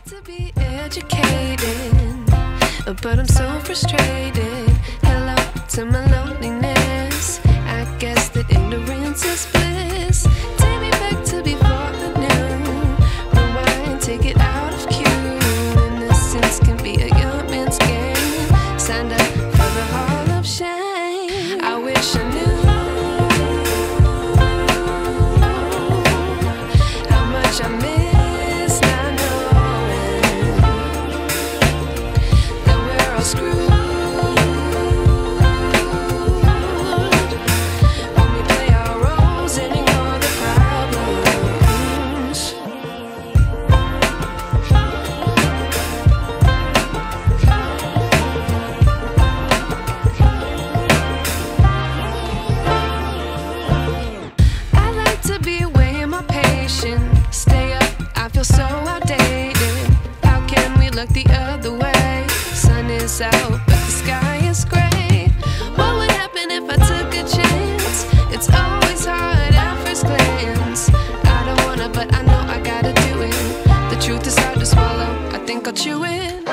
to be educated, but I'm so frustrated. Hello to my loneliness. I guess that ignorance is bliss. Take me back to before I knew. Rewind, take it out of cue. Innocence can be a young man's game. Signed up for the hall of shame. I wish I knew how much I miss not knowing that we're all screwed when we play our roles and ignore the problems. I like to be away in my patience. Stay up, I feel so outdated. How can we look the other way? Sun is out, but the sky is gray. What would happen if I took a chance? It's always hard at first glance. I don't wanna, but I know I gotta do it. The truth is hard to swallow, I think I'll chew it.